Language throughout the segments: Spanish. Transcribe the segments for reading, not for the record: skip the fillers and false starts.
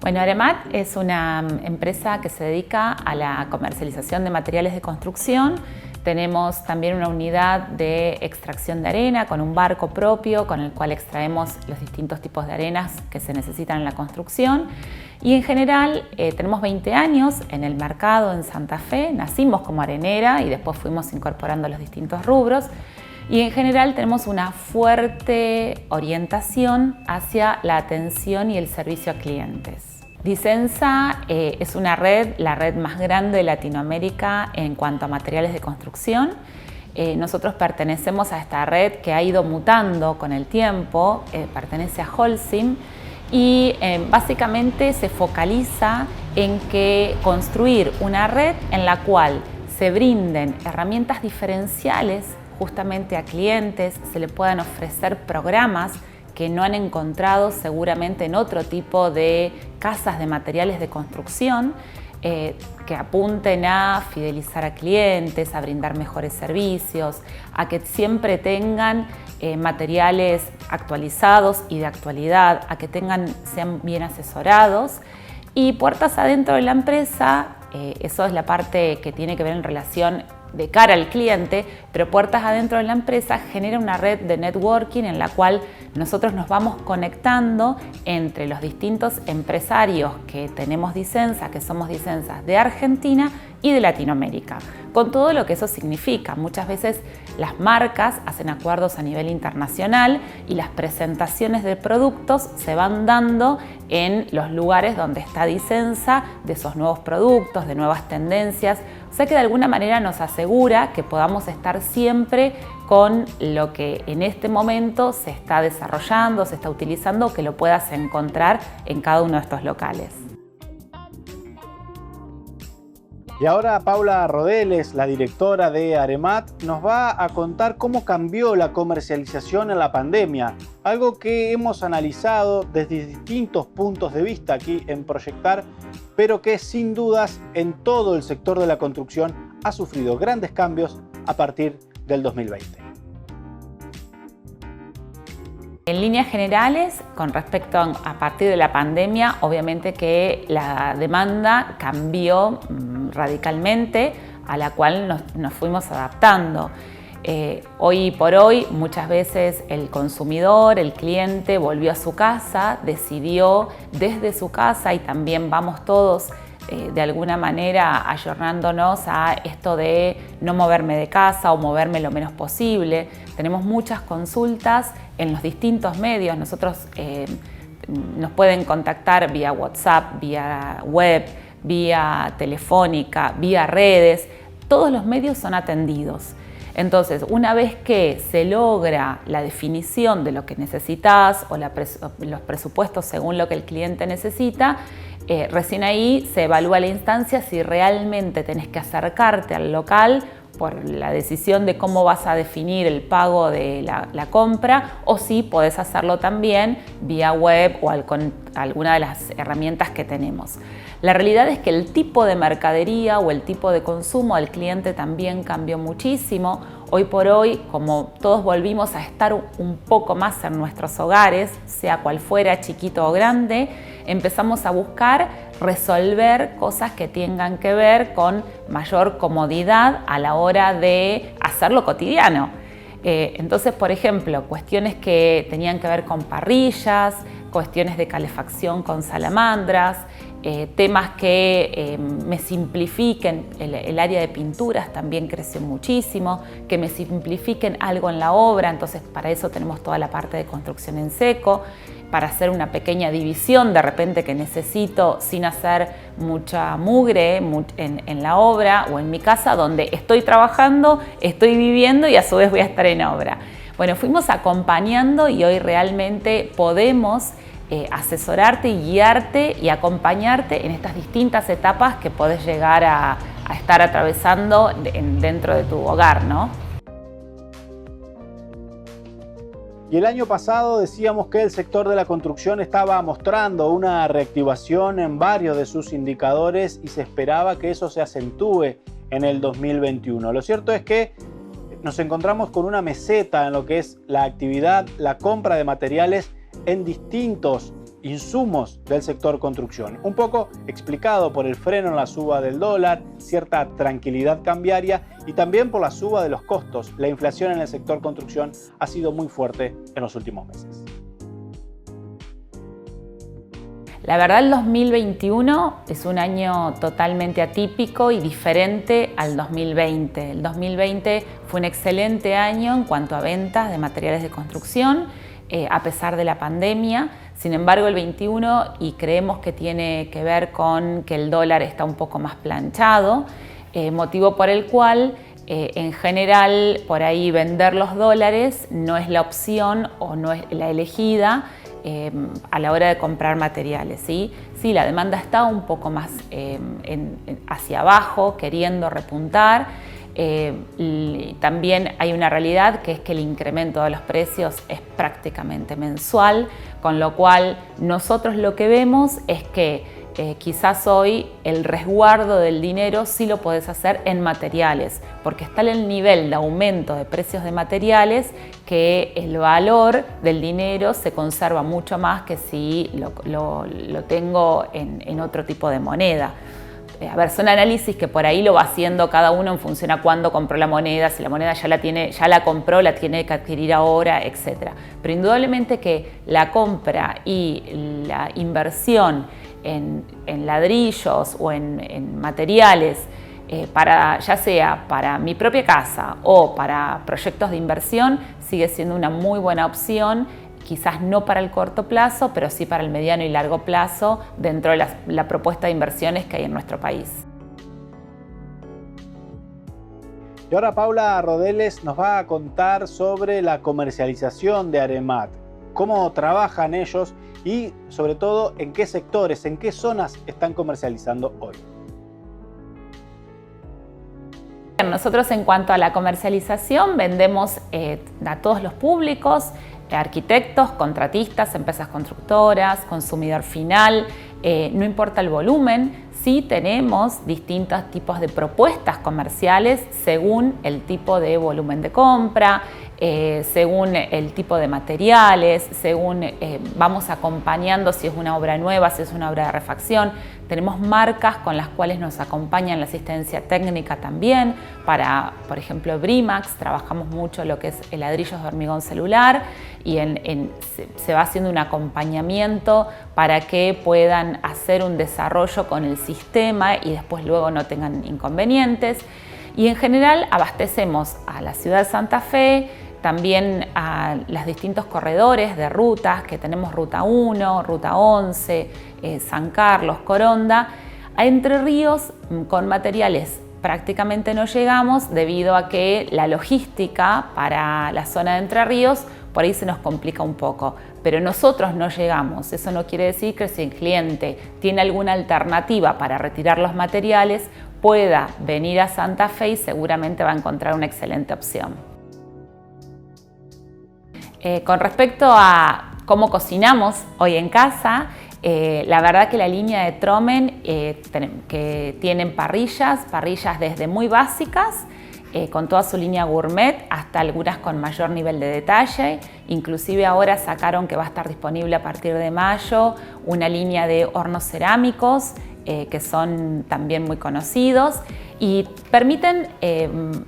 Bueno, Aremat es una empresa que se dedica a la comercialización de materiales de construcción. Tenemos también una unidad de extracción de arena con un barco propio con el cual extraemos los distintos tipos de arenas que se necesitan en la construcción. Y en general tenemos 20 años en el mercado en Santa Fe. Nacimos como arenera y después fuimos incorporando los distintos rubros. Y en general tenemos una fuerte orientación hacia la atención y el servicio a clientes. Disensa es una red, la red más grande de Latinoamérica en cuanto a materiales de construcción. Nosotros pertenecemos a esta red que ha ido mutando con el tiempo, pertenece a Holcim y básicamente se focaliza en que construir una red en la cual se brinden herramientas diferenciales justamente a clientes, se le puedan ofrecer programas que no han encontrado seguramente en otro tipo de casas de materiales de construcción, que apunten a fidelizar a clientes, a brindar mejores servicios, a que siempre tengan materiales actualizados y de actualidad, a que sean bien asesorados. Y puertas adentro de la empresa, eso es la parte que tiene que ver en relación de cara al cliente, pero puertas adentro de la empresa genera una red de networking en la cual nosotros nos vamos conectando entre los distintos empresarios que tenemos Disensa, que somos Disensas de Argentina y de Latinoamérica, con todo lo que eso significa. Muchas veces las marcas hacen acuerdos a nivel internacional y las presentaciones de productos se van dando en los lugares donde está Disensa, de esos nuevos productos, de nuevas tendencias. O sea que de alguna manera nos asegura que podamos estar siempre con lo que en este momento se está desarrollando, se está utilizando, que lo puedas encontrar en cada uno de estos locales. Y ahora Paula Rodeles, la directora de Aremat, nos va a contar cómo cambió la comercialización en la pandemia, algo que hemos analizado desde distintos puntos de vista aquí en Proyectar, pero que sin dudas en todo el sector de la construcción ha sufrido grandes cambios a partir del 2020. En líneas generales, con respecto a partir de la pandemia, obviamente que la demanda cambió radicalmente, a la cual nos fuimos adaptando. Hoy por hoy, muchas veces el consumidor, el cliente, volvió a su casa, decidió desde su casa, y también vamos todos de alguna manera ayornándonos a esto de no moverme de casa o moverme lo menos posible. Tenemos muchas consultas en los distintos medios. Nosotros nos pueden contactar vía WhatsApp, vía web, vía telefónica, vía redes. Todos los medios son atendidos. Entonces, una vez que se logra la definición de lo que necesitas o los presupuestos según lo que el cliente necesita, recién ahí se evalúa la instancia si realmente tenés que acercarte al local por la decisión de cómo vas a definir el pago de la compra, o si podés hacerlo también vía web o con alguna de las herramientas que tenemos. La realidad es que el tipo de mercadería o el tipo de consumo del cliente también cambió muchísimo. Hoy por hoy, como todos volvimos a estar un poco más en nuestros hogares, sea cual fuera, chiquito o grande, empezamos a buscar resolver cosas que tengan que ver con mayor comodidad a la hora de hacerlo cotidiano. Entonces, por ejemplo, cuestiones que tenían que ver con parrillas, cuestiones de calefacción con salamandras, temas que me simplifiquen, el área de pinturas también creció muchísimo, que me simplifiquen algo en la obra. Entonces para eso tenemos toda la parte de construcción en seco, para hacer una pequeña división de repente que necesito sin hacer mucha mugre en la obra o en mi casa donde estoy trabajando, estoy viviendo y a su vez voy a estar en obra. Bueno, fuimos acompañando y hoy realmente podemos asesorarte y guiarte y acompañarte en estas distintas etapas que podés llegar a estar atravesando dentro de tu hogar, ¿no? Y el año pasado decíamos que el sector de la construcción estaba mostrando una reactivación en varios de sus indicadores y se esperaba que eso se acentúe en el 2021. Lo cierto es que nos encontramos con una meseta en lo que es la actividad, la compra de materiales en distintos insumos del sector construcción. Un poco explicado por el freno en la suba del dólar, cierta tranquilidad cambiaria y también por la suba de los costos. La inflación en el sector construcción ha sido muy fuerte en los últimos meses. La verdad, el 2021 es un año totalmente atípico y diferente al 2020. El 2020 fue un excelente año en cuanto a ventas de materiales de construcción, a pesar de la pandemia. Sin embargo, el 21, y creemos que tiene que ver con que el dólar está un poco más planchado, motivo por el cual en general por ahí vender los dólares no es la opción o no es la elegida a la hora de comprar materiales, ¿sí? Sí, la demanda está un poco más hacia abajo, queriendo repuntar. Y también hay una realidad que es que el incremento de los precios es prácticamente mensual, con lo cual nosotros lo que vemos es que quizás hoy el resguardo del dinero sí lo podés hacer en materiales, porque está en el nivel de aumento de precios de materiales que el valor del dinero se conserva mucho más que si lo tengo en otro tipo de moneda. A ver, son análisis que por ahí lo va haciendo cada uno en función a cuándo compró la moneda, si la moneda ya la compró, la tiene que adquirir ahora, etc. Pero indudablemente que la compra y la inversión en ladrillos o en materiales, ya sea para mi propia casa o para proyectos de inversión, sigue siendo una muy buena opción. Quizás no para el corto plazo, pero sí para el mediano y largo plazo dentro de la propuesta de inversiones que hay en nuestro país. Y ahora Paula Rodeles nos va a contar sobre la comercialización de Aremat, cómo trabajan ellos y sobre todo en qué sectores, en qué zonas están comercializando hoy. Nosotros en cuanto a la comercialización vendemos a todos los públicos, arquitectos, contratistas, empresas constructoras, consumidor final, no importa el volumen, sí tenemos distintos tipos de propuestas comerciales según el tipo de volumen de compra, según el tipo de materiales, según vamos acompañando si es una obra nueva, si es una obra de refacción. Tenemos marcas con las cuales nos acompañan la asistencia técnica también. Para, por ejemplo, Brimax, trabajamos mucho lo que es ladrillos de hormigón celular y se va haciendo un acompañamiento para que puedan hacer un desarrollo con el sistema y después luego no tengan inconvenientes. Y en general abastecemos a la ciudad de Santa Fe, también a los distintos corredores de rutas, que tenemos Ruta 1, Ruta 11, San Carlos, Coronda. A Entre Ríos, con materiales prácticamente no llegamos debido a que la logística para la zona de Entre Ríos por ahí se nos complica un poco, pero nosotros no llegamos. Eso no quiere decir que si el cliente tiene alguna alternativa para retirar los materiales, pueda venir a Santa Fe y seguramente va a encontrar una excelente opción. Con respecto a cómo cocinamos hoy en casa, la verdad que la línea de Tromen que tienen parrillas desde muy básicas, con toda su línea gourmet, hasta algunas con mayor nivel de detalle. Inclusive ahora sacaron que va a estar disponible a partir de mayo una línea de hornos cerámicos que son también muy conocidos y permiten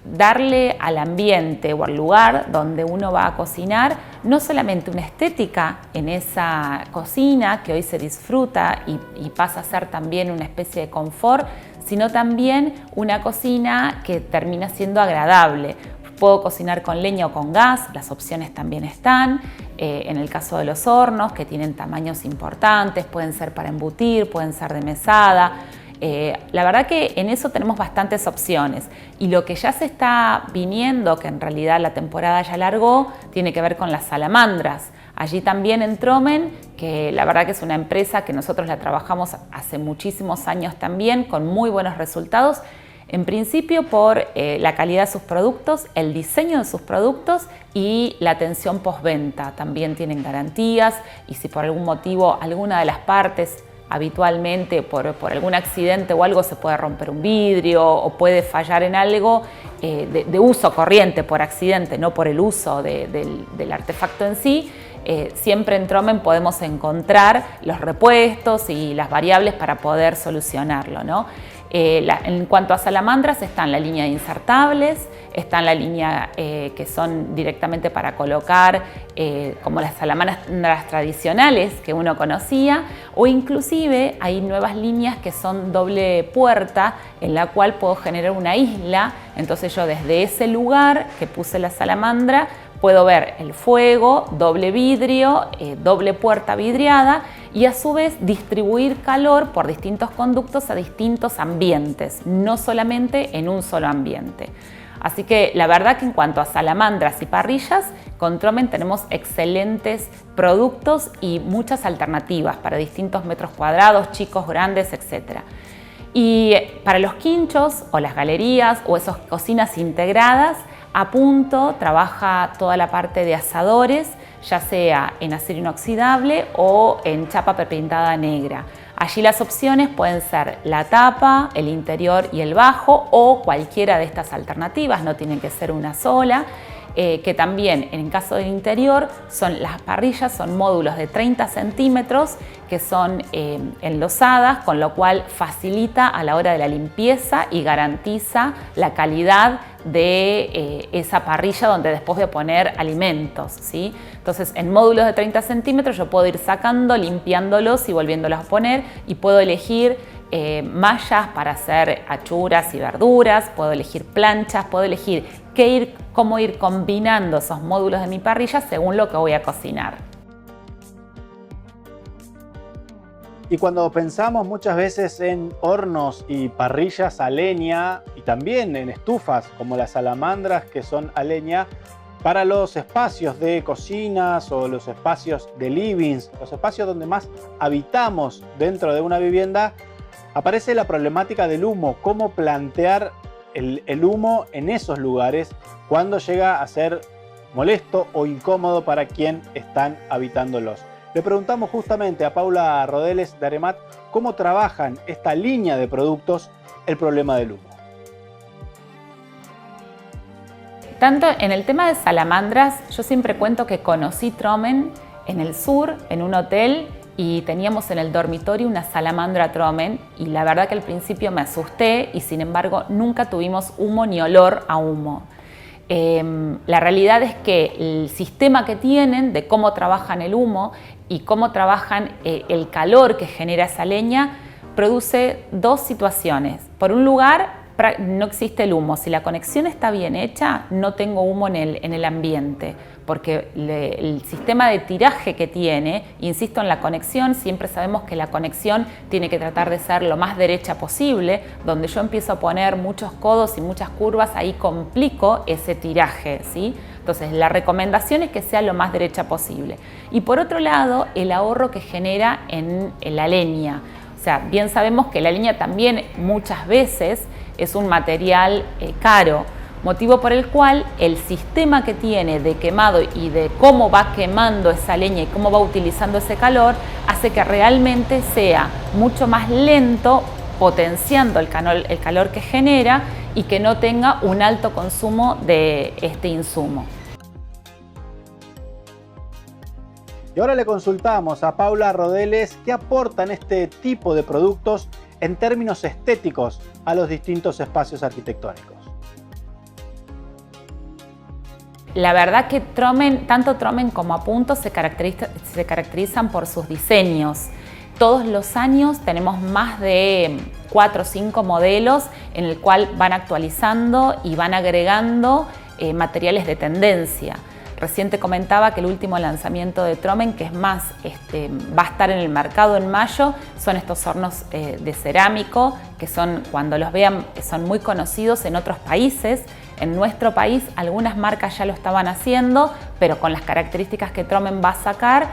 darle al ambiente o al lugar donde uno va a cocinar no solamente una estética en esa cocina que hoy se disfruta y pasa a ser también una especie de confort, sino también una cocina que termina siendo agradable. Puedo cocinar con leña o con gas, las opciones también están. En el caso de los hornos, que tienen tamaños importantes, pueden ser para embutir, pueden ser de mesada. La verdad que en eso tenemos bastantes opciones. Y lo que ya se está viniendo, que en realidad la temporada ya largó, tiene que ver con las salamandras. Allí también en Tromen, que la verdad que es una empresa que nosotros la trabajamos hace muchísimos años también, con muy buenos resultados. En principio por la calidad de sus productos, el diseño de sus productos y la atención postventa. También tienen garantías y si por algún motivo alguna de las partes habitualmente por algún accidente o algo se puede romper un vidrio o puede fallar en algo de uso corriente por accidente, no por el uso del artefacto en sí, siempre en Tromen podemos encontrar los repuestos y las variables para poder solucionarlo, ¿no? En cuanto a salamandras, está en la línea de insertables, está en la línea que son directamente para colocar, como las salamandras tradicionales que uno conocía, o inclusive hay nuevas líneas que son doble puerta, en la cual puedo generar una isla. Entonces yo desde ese lugar que puse la salamandra puedo ver el fuego, doble vidrio, doble puerta vidriada, y a su vez distribuir calor por distintos conductos a distintos ambientes, no solamente en un solo ambiente. Así que la verdad que en cuanto a salamandras y parrillas, con Tromen tenemos excelentes productos y muchas alternativas para distintos metros cuadrados, chicos, grandes, etc. Y para los quinchos o las galerías o esas cocinas integradas, a punto trabaja toda la parte de asadores, ya sea en acero inoxidable o en chapa prepintada negra. Allí las opciones pueden ser la tapa, el interior y el bajo, o cualquiera de estas alternativas, no tienen que ser una sola. Que también en caso del interior las parrillas son módulos de 30 centímetros que son enlosadas, con lo cual facilita a la hora de la limpieza y garantiza la calidad de esa parrilla donde después voy a poner alimentos, ¿sí? Entonces en módulos de 30 centímetros yo puedo ir sacando, limpiándolos y volviéndolos a poner, y puedo elegir mallas para hacer achuras y verduras, puedo elegir planchas, puedo elegir cómo ir combinando esos módulos de mi parrilla según lo que voy a cocinar. Y cuando pensamos muchas veces en hornos y parrillas a leña, y también en estufas como las salamandras que son a leña, para los espacios de cocinas o los espacios de livings, los espacios donde más habitamos dentro de una vivienda, aparece la problemática del humo. ¿Cómo plantear el humo en esos lugares cuando llega a ser molesto o incómodo para quien están habitándolos? Le preguntamos justamente a Paula Rodeles de Aremat cómo trabajan esta línea de productos el problema del humo. Tanto en el tema de salamandras, yo siempre cuento que conocí Tromen en el sur, en un hotel, y teníamos en el dormitorio una salamandra Tromen, y la verdad que al principio me asusté y sin embargo nunca tuvimos humo ni olor a humo. La realidad es que el sistema que tienen de cómo trabajan el humo y cómo trabajan el calor que genera esa leña produce dos situaciones. Por un lugar, no existe el humo. Si la conexión está bien hecha, no tengo humo en el ambiente, porque el sistema de tiraje que tiene, insisto en la conexión, siempre sabemos que la conexión tiene que tratar de ser lo más derecha posible. Donde yo empiezo a poner muchos codos y muchas curvas, ahí complico ese tiraje, ¿sí? Entonces la recomendación es que sea lo más derecha posible. Y por otro lado, el ahorro que genera en la leña. O sea, bien sabemos que la leña también muchas veces es un material caro, motivo por el cual el sistema que tiene de quemado y de cómo va quemando esa leña y cómo va utilizando ese calor hace que realmente sea mucho más lento, potenciando el calor que genera y que no tenga un alto consumo de este insumo. Y ahora le consultamos a Paula Rodeles qué aportan este tipo de productos en términos estéticos a los distintos espacios arquitectónicos. La verdad que tanto Tromen como Apunto se caracterizan por sus diseños. Todos los años tenemos más de 4 o 5 modelos en el cual van actualizando y van agregando materiales de tendencia. Recién te comentaba que el último lanzamiento de Tromen, que es más, va a estar en el mercado en mayo, son estos hornos de cerámico, que son, cuando los vean, son muy conocidos en otros países. En nuestro país algunas marcas ya lo estaban haciendo, pero con las características que Tromen va a sacar,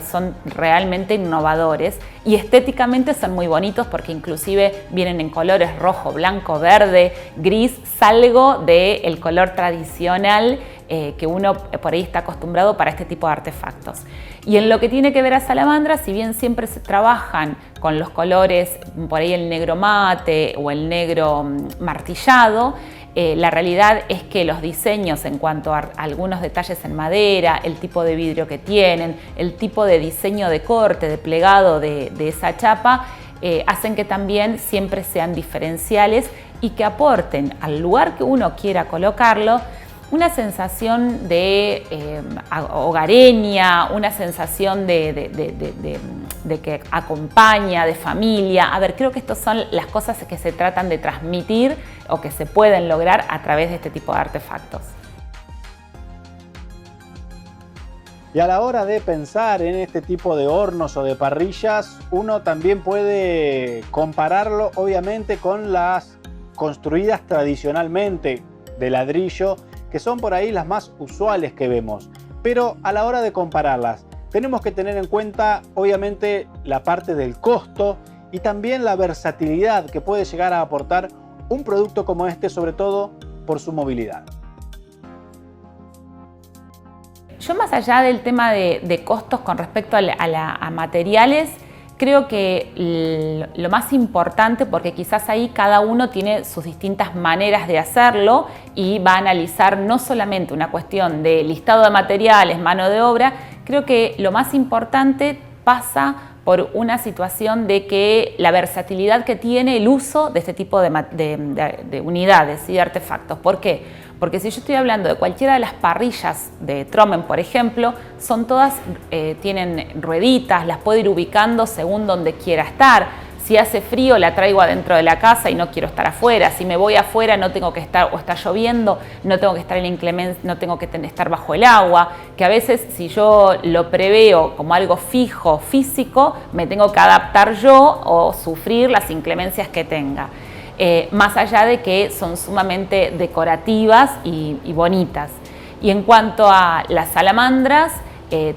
son realmente innovadores y estéticamente son muy bonitos porque inclusive vienen en colores rojo, blanco, verde, gris, salgo del color tradicional que uno por ahí está acostumbrado para este tipo de artefactos. Y en lo que tiene que ver a salamandra, si bien siempre se trabajan con los colores, por ahí el negro mate o el negro martillado, La realidad es que los diseños en cuanto a algunos detalles en madera, el tipo de vidrio que tienen, el tipo de diseño de corte, de plegado de esa chapa, hacen que también siempre sean diferenciales y que aporten al lugar que uno quiera colocarlo una sensación de hogareña, una sensación de que acompaña, de familia. A ver, creo que estas son las cosas que se tratan de transmitir o que se pueden lograr a través de este tipo de artefactos. Y a la hora de pensar en este tipo de hornos o de parrillas, uno también puede compararlo obviamente con las construidas tradicionalmente de ladrillo, que son por ahí las más usuales que vemos. Pero a la hora de compararlas, tenemos que tener en cuenta obviamente la parte del costo y también la versatilidad que puede llegar a aportar un producto como este, sobre todo por su movilidad. Yo, más allá del tema de costos con respecto a materiales, creo que lo más importante, porque quizás ahí cada uno tiene sus distintas maneras de hacerlo y va a analizar no solamente una cuestión de listado de materiales, mano de obra, creo que lo más importante pasa por una situación de que la versatilidad que tiene el uso de este tipo de unidades y de artefactos. ¿Por qué? Porque si yo estoy hablando de cualquiera de las parrillas de Trommen, por ejemplo, son todas, tienen rueditas, las puedo ir ubicando según donde quiera estar. Si hace frío la traigo adentro de la casa y no quiero estar afuera. Si me voy afuera no tengo que estar, o está lloviendo, no tengo que estar en la inclemencia, no tengo que estar bajo el agua. Que a veces si yo lo preveo como algo fijo, físico, me tengo que adaptar yo o sufrir las inclemencias que tenga. Más allá de que son sumamente decorativas y bonitas. Y en cuanto a las salamandras,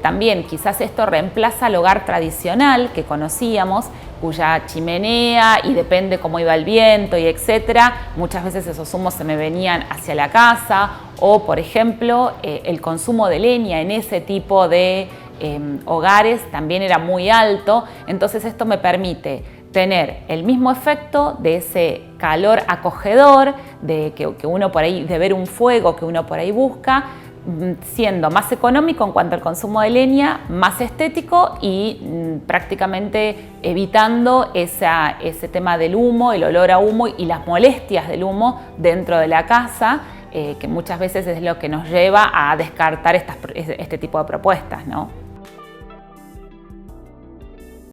también quizás esto reemplaza el hogar tradicional que conocíamos, cuya chimenea, y depende cómo iba el viento y etcétera, muchas veces esos humos se me venían hacia la casa, o por ejemplo el consumo de leña en ese tipo de hogares también era muy alto. Entonces esto me permite tener el mismo efecto de ese calor acogedor, de que uno por ahí, de ver un fuego que uno por ahí busca, siendo más económico en cuanto al consumo de leña, más estético y prácticamente evitando ese tema del humo, el olor a humo y las molestias del humo dentro de la casa, que muchas veces es lo que nos lleva a descartar este tipo de propuestas, ¿no?